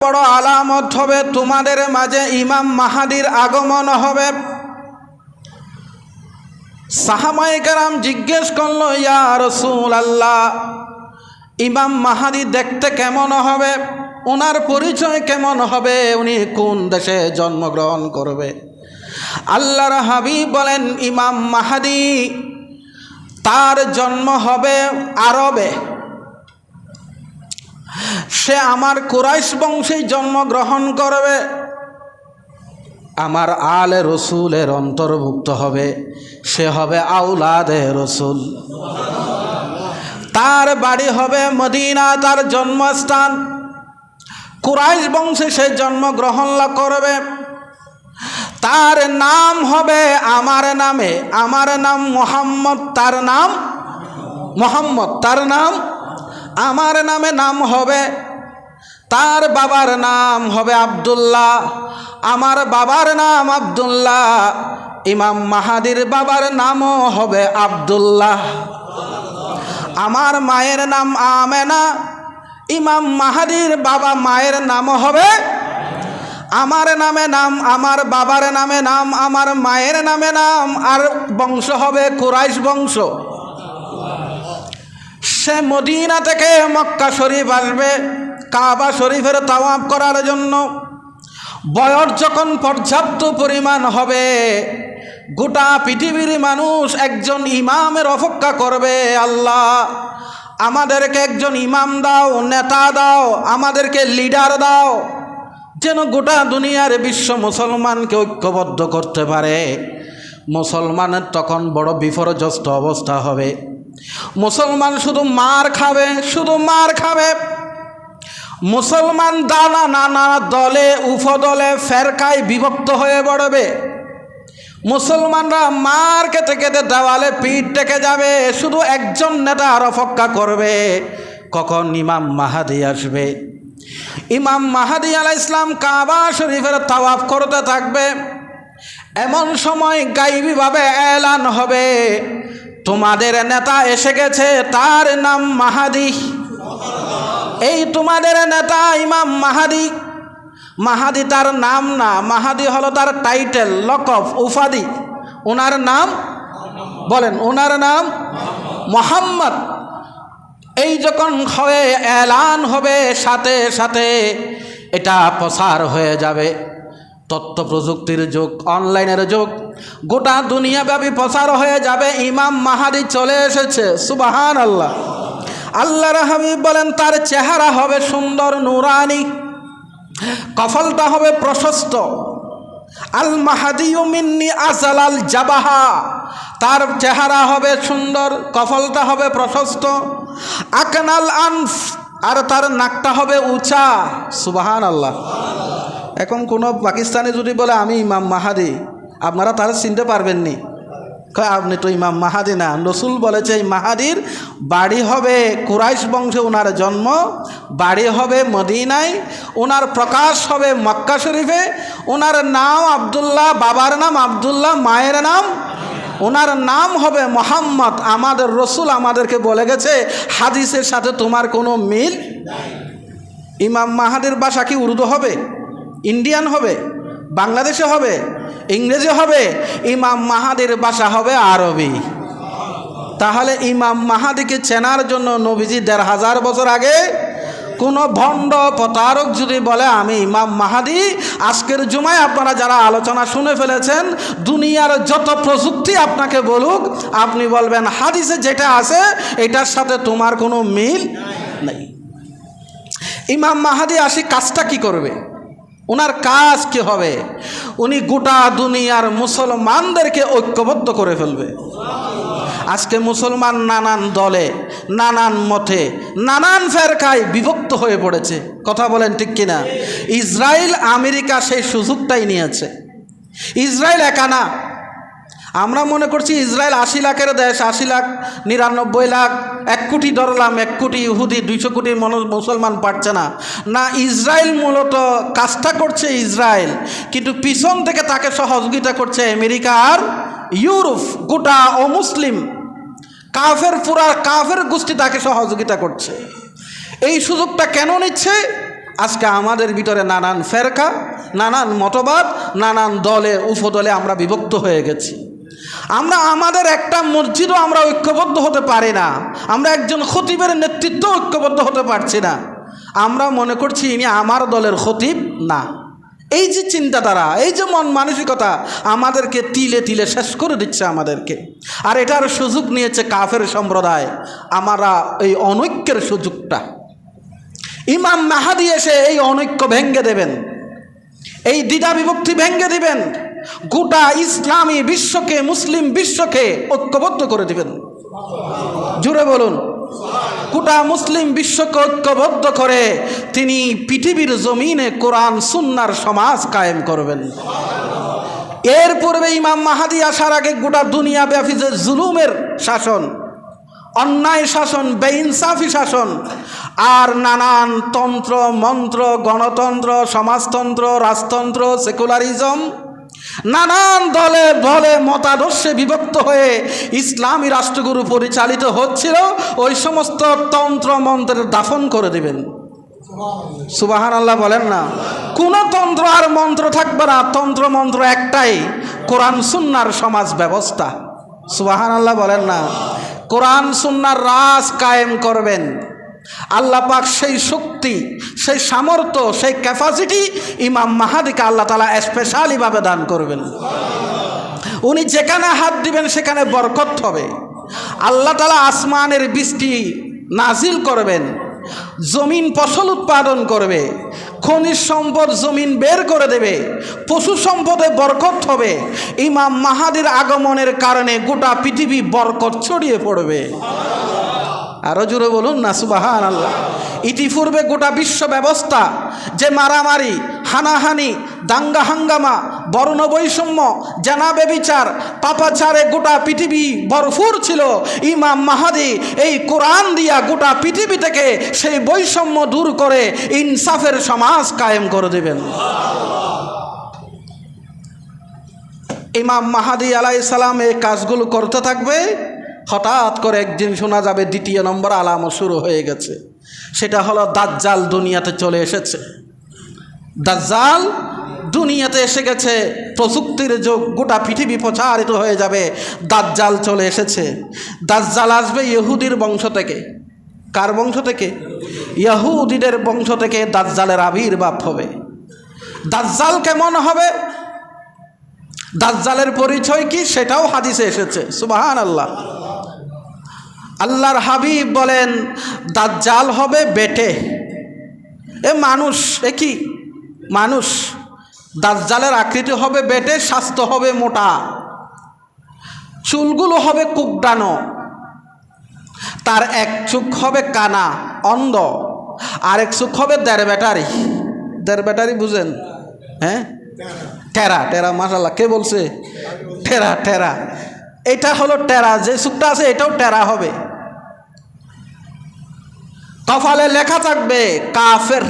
বড় আলামত হবে তোমাদের মাঝে ইমাম মাহাদির আগমন হবে। সাহাবায়ে কেরাম জিজ্ঞেস করল, ইয়া রাসূলুল্লাহ, ইমাম মাহাদি দেখতে কেমন হবে, ওনার পরিচয় কেমন হবে, উনি কোন দেশে জন্মগ্রহণ করবে? আল্লাহর হাবিব বলেন, ইমাম মাহাদি তার জন্ম হবে আরবে। সে আমার কুরাইশ বংশে জন্মগ্রহণ করবে, আমার আলে রসুলের অন্তর্ভুক্ত হবে, সে হবে আউলাদে রসুল। তার বাড়ি হবে মদিনা, তার জন্মস্থান। কুরাইশ বংশে সে জন্মগ্রহণ করবে। তার নাম হবে আমার নামে, আমার নাম মুহাম্মদ, তার নাম মুহাম্মদ, তার নাম আমার নামে নাম হবে। তার বাবার নাম হবে আব্দুল্লাহ, আমার বাবার নাম আব্দুল্লাহ। ইমাম মাহাদির বাবার নামও হবে আব্দুল্লাহ। আমার মায়ের নাম আমেনা, ইমাম মাহাদির বাবা মায়ের নাম হবে আমার নামে নাম, আমার বাবার নামে নাম, আমার মায়ের নামে নাম, আর বংশ হবে কুরাইশ বংশ। সে মদিনা থেকে মক্কা শরীফ আসবে কাবা শরীফের তাওয়াফ করার জন্য। বয়স যখন পর্যাপ্ত পরিমাণ হবে, গোটা পৃথিবীর মানুষ একজন ইমামের অপেক্ষা করবে, আল্লাহ আমাদেরকে একজন ইমাম দাও, নেতা দাও, আমাদেরকে লিডার দাও, যেন গোটা দুনিয়ার বিশ্ব মুসলমানকে ঐক্যবদ্ধ করতে পারে। মুসলমানের তখন বড় বিপর্যস্ত অবস্থা হবে। মুসলমান শুধু মার খাবে, শুধু মার খাবে। মুসলমান দানা নানা দলে উপদলে ফেরকায় বিভক্ত হয়ে পড়বে। মুসলমানরা মার খেতে খেতে দেওয়ালে পিঠ টেকে যাবে। শুধু একজন নেতার অপেক্ষা করবে, কখন ইমাম মাহাদি আসবে। ইমাম মাহাদি আলাইহিস সালাম কাবা শরীফের তাওয়াফ করতে থাকবে। এমন সময় গায়বীভাবে এলান হবে, তোমাদের নেতা এসে গেছে, তার নাম মাহাদি। এই তোমাদের নেতা ইমাম মাহাদি। মাহাদি তার নাম না, মাহাদি হলো তার টাইটেল, লকব, উপাধি। ওনার নাম বলেন, ওনার নাম মুহাম্মদ। এই যখন হয়ে এলান হবে, সাথে সাথে এটা প্রসার হয়ে যাবে। তথ্য প্রযুক্তির যুগ, অনলাইনের যুগ, গোটা দুনিয়াব্যাপী প্রসার হয়ে যাবে, ইমাম মাহাদি চলে এসেছে। সুবহানাল্লাহ। আল্লাহর হাবিব বলেন, তার চেহারা হবে সুন্দর নুরানি, কফলটা হবে প্রশস্ত। আল মাহাদিউ মিন্নি আজালাল জাবাহা, তার চেহারা হবে সুন্দর, কফলটা হবে প্রশস্ত। আকনাল আনফ, আর তার নাকটা হবে উঁচা। সুবহানাল্লাহ। এখন কোনো পাকিস্তানি যদি বলে আমি ইমাম মাহাদি, আপনারা তারা চিনতে পারবেননি। আপনি তো ইমাম মাহাদি না। রসুল বলেছে এই মাহাদির বাড়ি হবে কুরাইশ বংশে, ওনার জন্ম, বাড়ি হবে মদিনায়, ওনার প্রকাশ হবে মক্কা শরীফে। ওনার নাম আব্দুল্লাহ, বাবার নাম আব্দুল্লাহ, মায়ের নাম, ওনার নাম হবে মুহাম্মদ। আমাদের রসুল আমাদেরকে বলে গেছে, হাদিসের সাথে তোমার কোনো মিল। ইমাম মাহাদির ভাষা কি উর্দু হবে, ইন্ডিয়ান হবে, বাংলাদেশে হবে, ইংরেজি হবে? ইমাম মাহাদির ভাষা হবে আরবি। তাহলে ইমাম মাহাদিকে চেনার জন্য নবীজি ১৫০০ বছর আগে কোনো ভণ্ড প্রতারক যদি বলে আমি ইমাম মাহাদি, আজকের জুমায় আপনারা যারা আলোচনা শুনে ফেলেছেন, দুনিয়ার যত প্রযুক্তি আপনাকে বলুক, আপনি বলবেন হাদিসে যেটা আছে এটার সাথে তোমার কোনো মিল নেই। ইমাম মাহাদি আসি কাজটা কি করবে? ওনার কাজ কি হবে? উনি গোটা দুনিয়ার মুসলমানদেরকে ঐক্যবদ্ধ করে ফেলবে। আজকে মুসলমান নানান দলে, নানান মতে, নানান ফেরকায় বিভক্ত হয়ে পড়েছে। কথা বলেন ঠিক কিনা? ইসরায়েল আমেরিকা সেই সুযোগটাই নিয়েছে। ইসরায়েল একা না। আমরা মনে করছি ইসরায়েল ৮০ লাখের দেশ, ৮০ লাখ, ৯৯ লাখ, ১ কোটি ধরলাম, ১ কোটি ইহুদি, ২০০ কোটি মুসলমান পারছে না। না, ইসরায়েল মূলত কাজটা করছে ইসরায়েল, কিন্তু পিছন থেকে তাকে সহযোগিতা করছে আমেরিকা আর ইউরোপ। গোটা অমুসলিম কাফের, পুরা কাফের গোষ্ঠী তাকে সহযোগিতা করছে। এই সুযোগটা কেন নিচ্ছে? আজকে আমাদের ভিতরে নানান ফেরকা, নানান মতবাদ, নানান দলে উপদলে আমরা বিভক্ত হয়ে গেছি। আমরা আমাদের একটা মসজিদও আমরা ঐক্যবদ্ধ হতে পারি না, আমরা একজন খতিবের নেতৃত্ব ঐক্যবদ্ধ হতে পারছি না। আমরা মনে করছি ইনি আমার দলের খতিব না। এই যে চিন্তাধারা, এই যে মন মানসিকতা আমাদেরকে তিলে তিলে শেষ করে দিচ্ছে আমাদেরকে। আর এটার সুযোগ নিয়েছে কাফের সম্প্রদায়। আমরা এই অনৈক্যের সুযোগটা, ইমাম মাহাদি এসে এই অনৈক্য ভেঙ্গে দেবেন, এই দ্বিধা বিভক্তি ভেঙ্গে দিবেন, গোটা ইসলামী বিশ্বকে, মুসলিম বিশ্বকে ঐক্যবদ্ধ করে দিবেন। জুড়ে বলুন, গোটা মুসলিম বিশ্বকে ঐক্যবদ্ধ করে তিনি পৃথিবীর জমিনে কোরআন সুন্নাহর সমাজ কায়েম করবেন। এর পূর্বে ইমাম মাহাদি আসার আগে গোটা দুনিয়া ব্যাপী যে জুলুমের শাসন, অন্যায় শাসন, বেইনসাফি শাসন, আর নানান তন্ত্র মন্ত্র, গণতন্ত্র, সমাজতন্ত্র, রাজতন্ত্র, সেকুলারিজম, নানান দলে দলে মতাদর্শে বিভক্ত হয়ে ইসলামী রাষ্ট্রগুরু পরিচালিত হচ্ছিল, ওই সমস্ত তন্ত্র মন্ত্রের দাফন করে দিবেন। সুবহানাল্লাহ বলেন না। কোনো তন্ত্র আর মন্ত্র থাকবে না, তন্ত্র মন্ত্র একটাই, কোরআন সুন্নাহর সমাজ ব্যবস্থা। সুবহানাল্লাহ বলেন না। কোরআন সুন্নাহর রাজ কায়েম করবেন। আল্লাহ পাক সেই শক্তি, সেই সামর্থ্য, সেই ক্যাপাসিটি ইমাম মাহাদিকে আল্লাহ তাআলা স্পেশালিভাবে দান করবেন। উনি যেখানে হাত দিবেন সেখানে বরকত হবে। আল্লাহ তাআলা আসমানের বৃষ্টি নাজিল করবেন, জমিন ফসল উৎপাদন করবে, খনিজ সম্পদ জমিন বের করে দেবে, পশু সম্পদে বরকত হবে। ইমাম মাহাদির আগমনের কারণে গোটা পৃথিবী বরকত ছড়িয়ে পড়বে। আরো জোরে বলুন না সুবহানাল্লাহ। ইতিপূর্বে গোটা বিশ্ব ব্যবস্থা যে মারামারি, হানাহানি, দাঙ্গা হাঙ্গামা, বর্ণ বৈষম্য, জানা বেবিচার, পাপাচারে গোটা পৃথিবী ভরপুর ছিল, ইমাম মাহাদি এই কোরআন দিয়া গোটা পৃথিবী থেকে সেই বৈষম্য দূর করে ইনসাফের সমাজ কায়েম করে দেবেন। ইমাম মাহাদি আলাইহিস সালাম এই কাজগুলো করতে থাকবে। হঠাৎ করে একদিন শোনা যাবে দ্বিতীয় নম্বর আলামত শুরু হয়ে গেছে। সেটা হলো দাজ্জাল দুনিয়াতে চলে এসেছে। দাজ্জাল দুনিয়াতে এসে গেছে, প্রযুক্তির যুগ, গোটা পৃথিবী প্রচারিত হয়ে যাবে দাজ্জাল চলে এসেছে। দাজ্জাল আসবে ইহুদির বংশ থেকে। কার বংশ থেকে? ইহুদিদের বংশ থেকে দাজ্জালের আবির্ভাব হবে। দাজ্জাল কেমন হবে, দাজ্জালের পরিচয় কি, সেটাও হাদিসে এসেছে। সুবহানাল্লাহ। আল্লাহর হাবিব বলেন দাজ্জাল হবে বেটে। এ মানুষ, এ কি মানুষ? দাজ্জালের আকৃতি হবে বেটে, স্বাস্থ্য হবে মোটা, চুলগুলো হবে কুকডানো, তার এক চোখ হবে কানা, অন্ধ, আরেক চোখ হবে দেড় ব্যাটারি। দেড় ব্যাটারি বুঝেন? হ্যাঁ, টেরা টেরা। মাশাআল্লাহ, কে বলছে? টেরা টেরা। এটা হলো টেরা, যে চোখটা আছে এটাও টেরা হবে। কপালে লেখা থাকবে কাফের।